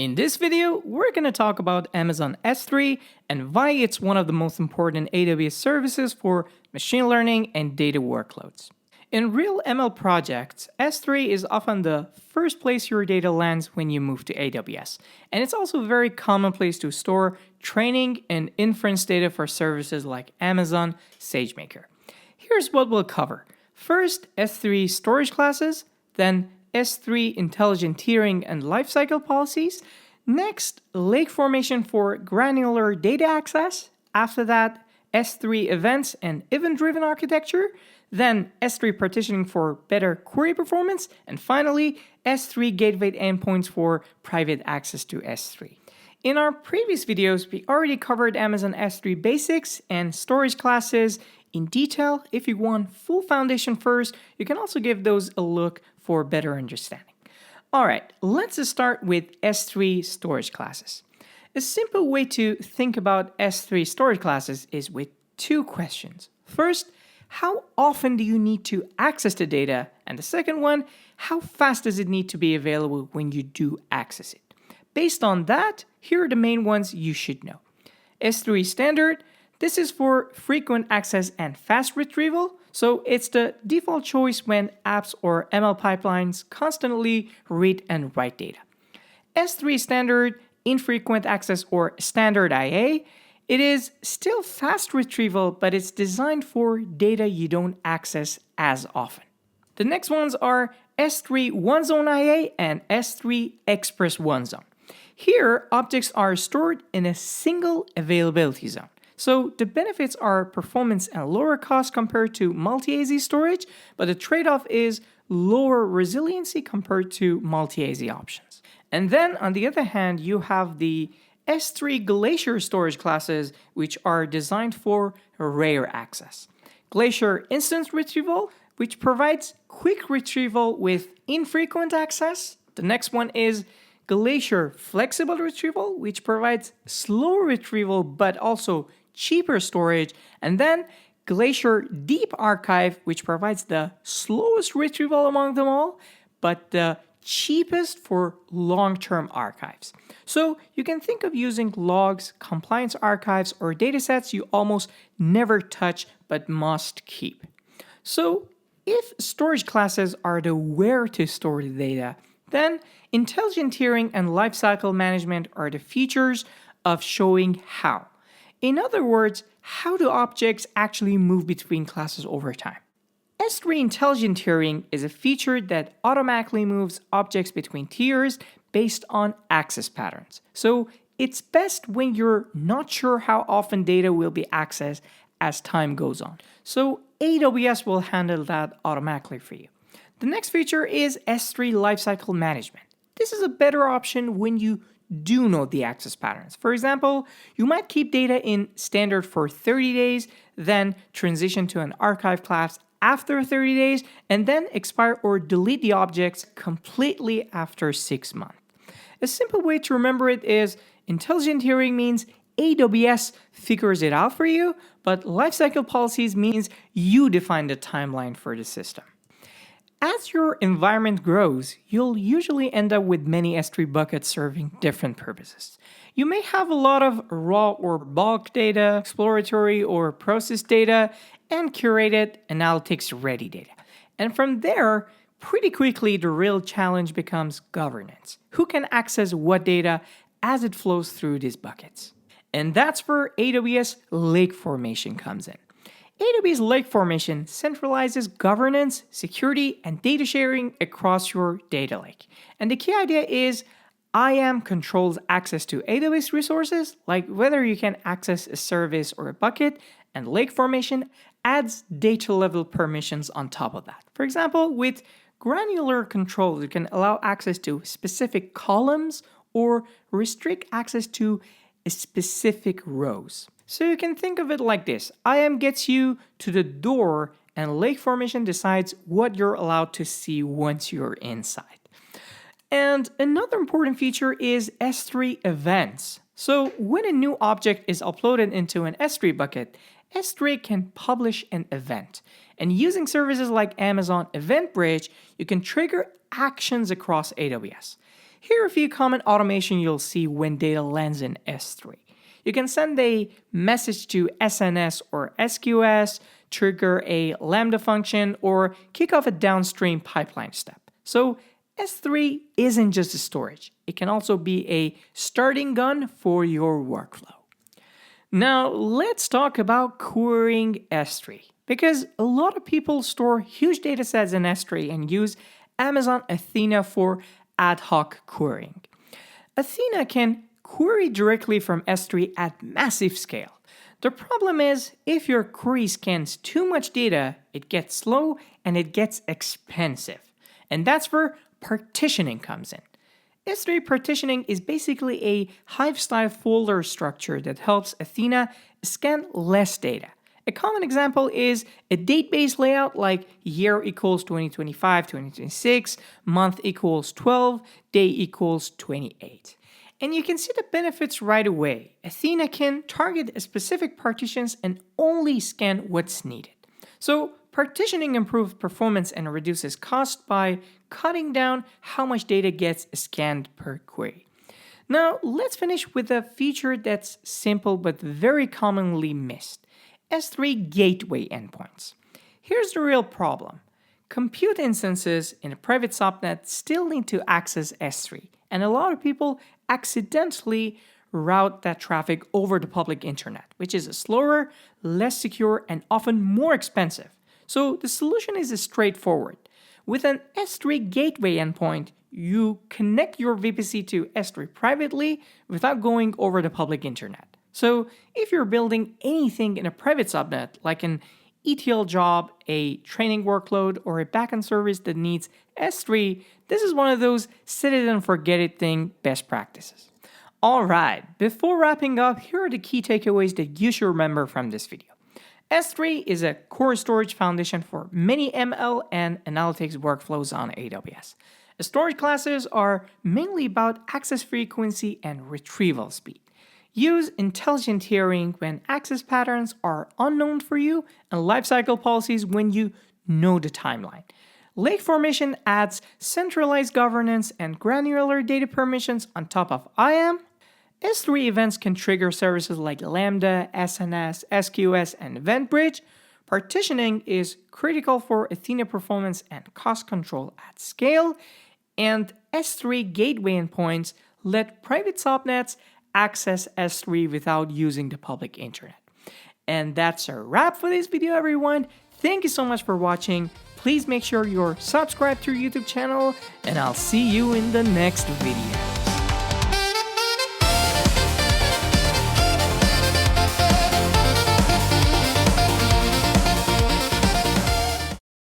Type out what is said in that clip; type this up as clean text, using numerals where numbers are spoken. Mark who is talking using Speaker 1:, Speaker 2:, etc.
Speaker 1: In this video, we're going to talk about Amazon S3 and why it's one of the most important AWS services for machine learning and data workloads. In real ML projects, S3 is often the first place your data lands when you move to AWS, and it's also a very common place to store training and inference data for services like Amazon SageMaker. Here's what we'll cover. First, S3 storage classes, then S3 intelligent tiering and lifecycle policies. Next, Lake Formation for granular data access. After that, S3 events and event-driven architecture. Then S3 partitioning for better query performance. And finally, S3 Gateway Endpoints for private access to S3. In our previous videos, we already covered Amazon S3 basics and storage classes in detail. If you want full foundation first, you can also give those a look for better understanding. All right, let's start with S3 storage classes. A simple way to think about S3 storage classes is with two questions. First, how often do you need to access the data? And the second one, how fast does it need to be available when you do access it? Based on that, here are the main ones you should know. S3 standard, this is for frequent access and fast retrieval. So it's the default choice when apps or ML pipelines constantly read and write data. S3 standard, infrequent access or standard IA, it is still fast retrieval, but it's designed for data you don't access as often. The next ones are S3 one zone IA and S3 express one zone. Here, objects are stored in a single availability zone. So the benefits are performance and lower cost compared to multi-AZ storage, but the trade-off is lower resiliency compared to multi-AZ options. And then on the other hand, you have the S3 Glacier storage classes, which are designed for rare access. Glacier instance retrieval, which provides quick retrieval with infrequent access. The next one is Glacier flexible retrieval, which provides slow retrieval but also cheaper storage, and then Glacier Deep Archive, which provides the slowest retrieval among them all, but the cheapest for long-term archives. So you can think of using logs, compliance archives, or datasets you almost never touch but must keep. So if storage classes are the where to store the data, then intelligent tiering and lifecycle management are the features of showing how. In other words, how do objects actually move between classes over time? S3 intelligent tiering is a feature that automatically moves objects between tiers based on access patterns. So it's best when you're not sure how often data will be accessed as time goes on. So AWS will handle that automatically for you. The next feature is S3 lifecycle management. This is a better option when you do know the access patterns. For example, you might keep data in standard for 30 days, then transition to an archive class after 30 days, and then expire or delete the objects completely after 6 months. A simple way to remember it is intelligent tiering means AWS figures it out for you, but lifecycle policies means you define the timeline for the system. As your environment grows, you'll usually end up with many S3 buckets serving different purposes. You may have a lot of raw or bulk data, exploratory or processed data, and curated analytics-ready data. And from there, pretty quickly the real challenge becomes governance. Who can access what data as it flows through these buckets? And that's where AWS Lake Formation comes in. AWS Lake Formation centralizes governance, security, and data sharing across your data lake. And the key idea is IAM controls access to AWS resources, like whether you can access a service or a bucket, and Lake Formation adds data-level permissions on top of that. For example, with granular controls, you can allow access to specific columns or restrict access to specific rows. So you can think of it like this. IAM gets you to the door and Lake Formation decides what you're allowed to see once you're inside. And another important feature is S3 events. So when a new object is uploaded into an S3 bucket, S3 can publish an event. And using services like Amazon Event Bridge, you can trigger actions across AWS. Here are a few common automation you'll see when data lands in S3. You can send a message to SNS or SQS, trigger a Lambda function, or kick off a downstream pipeline step. So S3 isn't just a storage. It can also be a starting gun for your workflow. Now let's talk about querying S3, because a lot of people store huge datasets in S3 and use Amazon Athena for ad hoc querying. Athena can query directly from S3 at massive scale. The problem is, if your query scans too much data, it gets slow and it gets expensive. And that's where partitioning comes in. S3 partitioning is basically a Hive-style folder structure that helps Athena scan less data. A common example is a date-based layout like year equals 2025, 2026, month equals 12, day equals 28. And you can see the benefits right away. Athena can target specific partitions and only scan what's needed. So partitioning improves performance and reduces cost by cutting down how much data gets scanned per query. Now let's finish with a feature that's simple but very commonly missed: S3 Gateway Endpoints. Here's the real problem. Compute instances in a private subnet still need to access S3, and a lot of people accidentally route that traffic over the public internet, which is slower, less secure, and often more expensive. So the solution is straightforward. With an S3 gateway endpoint, you connect your VPC to S3 privately without going over the public internet. So if you're building anything in a private subnet, like an ETL job, a training workload, or a backend service that needs S3, this is one of those set it and forget it thing best practices. Alright, before wrapping up, here are the key takeaways that you should remember from this video. S3 is a core storage foundation for many ML and analytics workflows on AWS. Storage classes are mainly about access frequency and retrieval speed. Use intelligent tiering when access patterns are unknown for you, and lifecycle policies when you know the timeline. Lake Formation adds centralized governance and granular data permissions on top of IAM. S3 events can trigger services like Lambda, SNS, SQS, and EventBridge. Partitioning is critical for Athena performance and cost control at scale. And S3 gateway endpoints let private subnets access S3 without using the public internet. And that's a wrap for this video, everyone. Thank you so much for watching. Please make sure you're subscribed to our YouTube channel, and I'll see you in the next video.